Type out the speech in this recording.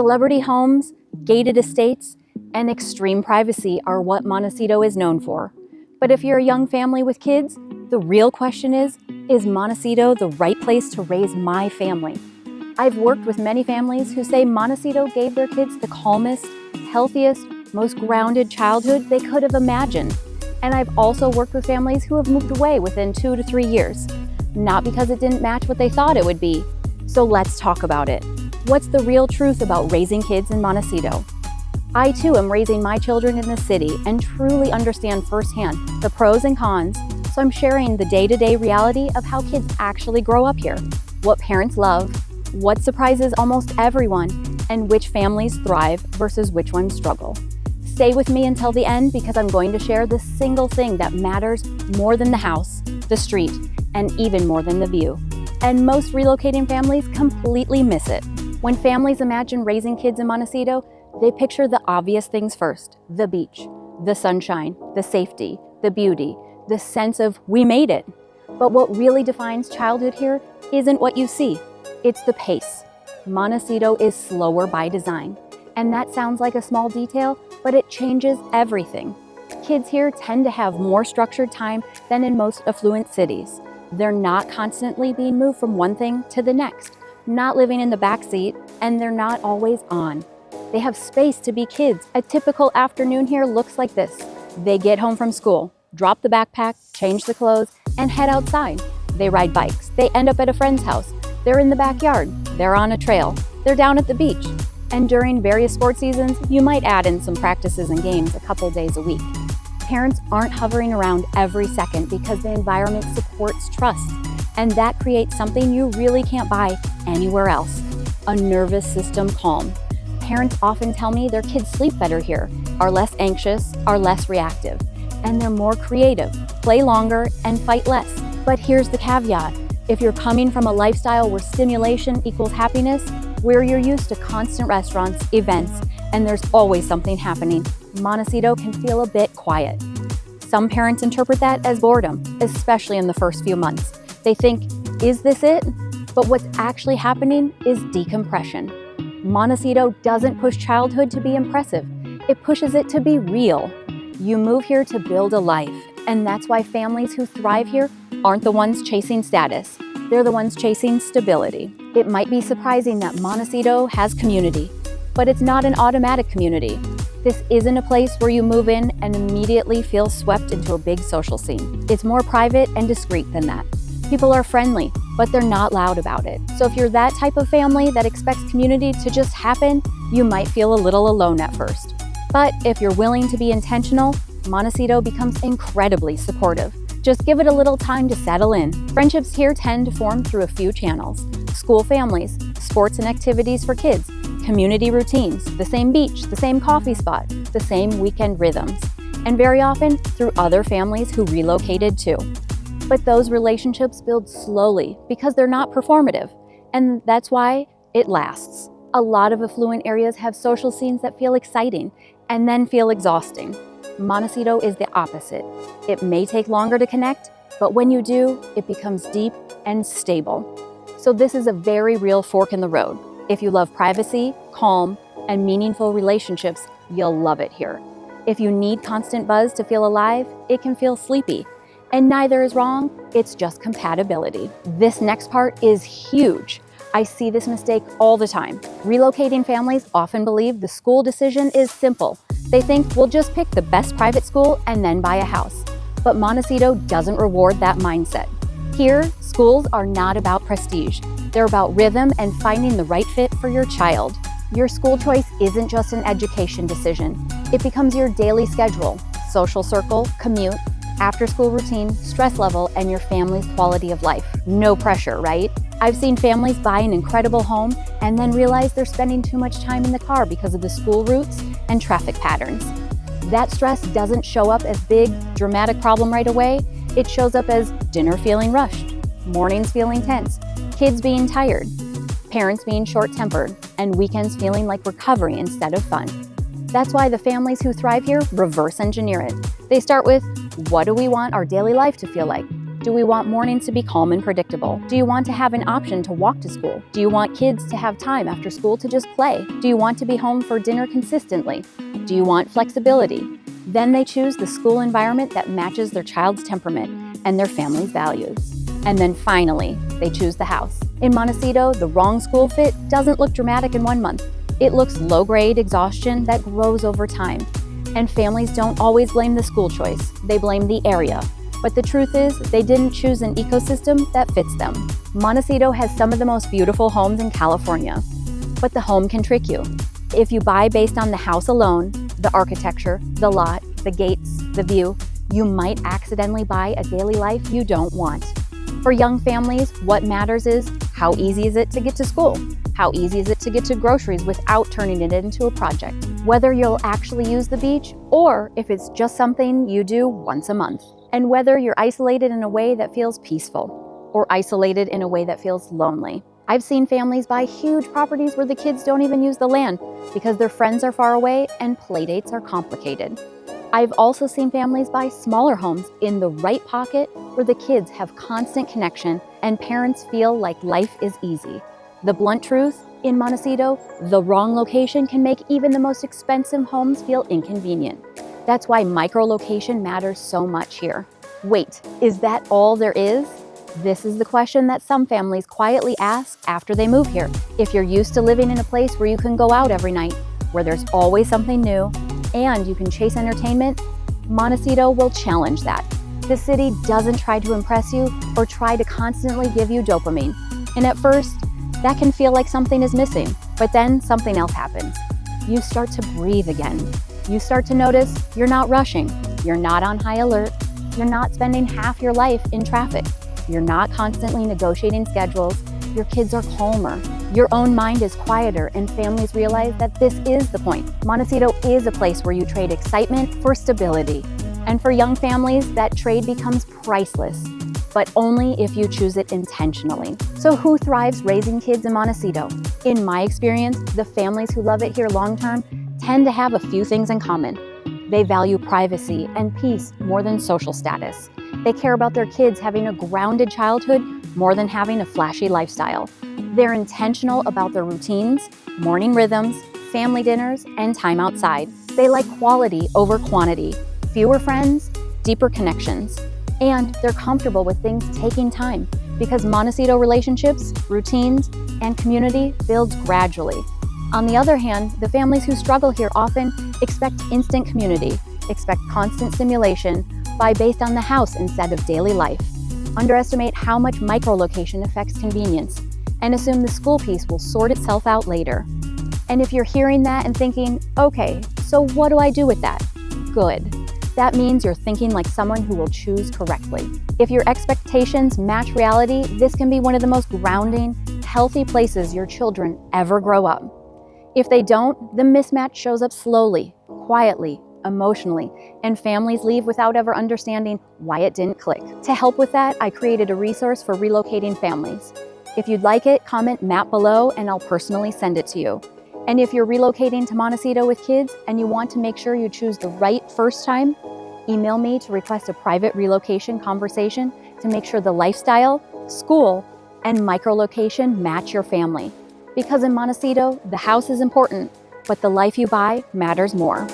Celebrity homes, gated estates, and extreme privacy are what Montecito is known for. But if you're a young family with kids, the real question is Montecito the right place to raise my family? I've worked with many families who say Montecito gave their kids the calmest, healthiest, most grounded childhood they could have imagined. And I've also worked with families who have moved away within 2 to 3 years, not because it didn't match what they thought it would be. So let's talk about it. What's the real truth about raising kids in Montecito? I too am raising my children in the city and truly understand firsthand the pros and cons, so I'm sharing the day-to-day reality of how kids actually grow up here, what parents love, what surprises almost everyone, and which families thrive versus which ones struggle. Stay with me until the end because I'm going to share the single thing that matters more than the house, the street, and even more than the view. And most relocating families completely miss it. When families imagine raising kids in Montecito, they picture the obvious things first: the beach, the sunshine, the safety, the beauty, the sense of we made it. But what really defines childhood here isn't what you see, it's the pace. Montecito is slower by design. And that sounds like a small detail, but it changes everything. Kids here tend to have more structured time than in most affluent cities. They're not constantly being moved from one thing to the next, not living in the backseat, and they're not always on. They have space to be kids. A typical afternoon here looks like this. They get home from school, drop the backpack, change the clothes, and head outside. They ride bikes. They end up at a friend's house. They're in the backyard. They're on a trail. They're down at the beach. And during various sports seasons, you might add in some practices and games a couple days a week. Parents aren't hovering around every second because the environment supports trust. And that creates something you really can't buy anywhere else: a nervous system calm. Parents often tell me their kids sleep better here, are less anxious, are less reactive, and they're more creative, play longer, and fight less. But here's the caveat. If you're coming from a lifestyle where stimulation equals happiness, where you're used to constant restaurants, events, and there's always something happening, Montecito can feel a bit quiet. Some parents interpret that as boredom, especially in the first few months. They think, is this it? But what's actually happening is decompression. Montecito doesn't push childhood to be impressive. It pushes it to be real. You move here to build a life, and that's why families who thrive here aren't the ones chasing status. They're the ones chasing stability. It might be surprising that Montecito has community, but it's not an automatic community. This isn't a place where you move in and immediately feel swept into a big social scene. It's more private and discreet than that. People are friendly, but they're not loud about it. So if you're that type of family that expects community to just happen, you might feel a little alone at first. But if you're willing to be intentional, Montecito becomes incredibly supportive. Just give it a little time to settle in. Friendships here tend to form through a few channels: school families, sports and activities for kids, community routines, the same beach, the same coffee spot, the same weekend rhythms, and very often through other families who relocated too. But those relationships build slowly because they're not performative, and that's why it lasts. A lot of affluent areas have social scenes that feel exciting and then feel exhausting. Montecito is the opposite. It may take longer to connect, but when you do, it becomes deep and stable. So this is a very real fork in the road. If you love privacy, calm, and meaningful relationships, you'll love it here. If you need constant buzz to feel alive, it can feel sleepy. And neither is wrong, it's just compatibility. This next part is huge. I see this mistake all the time. Relocating families often believe the school decision is simple. They think we'll just pick the best private school and then buy a house. But Montecito doesn't reward that mindset. Here, schools are not about prestige. They're about rhythm and finding the right fit for your child. Your school choice isn't just an education decision. It becomes your daily schedule, social circle, commute, after-school routine, stress level, and your family's quality of life. No pressure, right? I've seen families buy an incredible home and then realize they're spending too much time in the car because of the school routes and traffic patterns. That stress doesn't show up as big, dramatic problem right away. It shows up as dinner feeling rushed, mornings feeling tense, kids being tired, parents being short-tempered, and weekends feeling like recovery instead of fun. That's why the families who thrive here reverse engineer it. They start with, what do we want our daily life to feel like? Do we want mornings to be calm and predictable? Do you want to have an option to walk to school? Do you want kids to have time after school to just play? Do you want to be home for dinner consistently? Do you want flexibility? Then they choose the school environment that matches their child's temperament and their family's values. And then finally, they choose the house. In Monaceto, the wrong school fit doesn't look dramatic in 1 month. It looks low-grade exhaustion that grows over time. And families don't always blame the school choice. They blame the area. But the truth is, they didn't choose an ecosystem that fits them. Monaceto has some of the most beautiful homes in California. But the home can trick you. If you buy based on the house alone, the architecture, the lot, the gates, the view, you might accidentally buy a daily life you don't want. For young families, what matters is how easy is it to get to school? How easy is it to get to groceries without turning it into a project? Whether you'll actually use the beach or if it's just something you do once a month. And whether you're isolated in a way that feels peaceful or isolated in a way that feels lonely. I've seen families buy huge properties where the kids don't even use the land because their friends are far away and playdates are complicated. I've also seen families buy smaller homes in the right pocket where the kids have constant connection and parents feel like life is easy. The blunt truth, in Monaceto, the wrong location can make even the most expensive homes feel inconvenient. That's why micro-location matters so much here. Wait, is that all there is? This is the question that some families quietly ask after they move here. If you're used to living in a place where you can go out every night, where there's always something new, and you can chase entertainment, Monaceto will challenge that. The city doesn't try to impress you or try to constantly give you dopamine. And at first, that can feel like something is missing, but then something else happens. You start to breathe again. You start to notice you're not rushing, you're not on high alert, you're not spending half your life in traffic, you're not constantly negotiating schedules, your kids are calmer, your own mind is quieter, and families realize that this is the point. Monaceto is a place where you trade excitement for stability. And for young families, that trade becomes priceless, but only if you choose it intentionally. So who thrives raising kids in Monaceto? In my experience, the families who love it here long-term tend to have a few things in common. They value privacy and peace more than social status. They care about their kids having a grounded childhood more than having a flashy lifestyle. They're intentional about their routines, morning rhythms, family dinners, and time outside. They like quality over quantity, fewer friends, deeper connections. And they're comfortable with things taking time because Monaceto relationships, routines, and community builds gradually. On the other hand, the families who struggle here often expect instant community, expect constant stimulation, buy based on the house instead of daily life, underestimate how much micro-location affects convenience, and assume the school piece will sort itself out later. And if you're hearing that and thinking, okay, so what do I do with that? Good. That means you're thinking like someone who will choose correctly. If your expectations match reality, this can be one of the most grounding, healthy places your children ever grow up. If they don't, the mismatch shows up slowly, quietly, emotionally, and families leave without ever understanding why it didn't click. To help with that, I created a resource for relocating families. If you'd like it, comment MAP below and I'll personally send it to you. And if you're relocating to Monaceto with kids and you want to make sure you choose the right first time, email me to request a private relocation conversation to make sure the lifestyle, school, and micro-location match your family. Because in Monaceto, the house is important, but the life you buy matters more.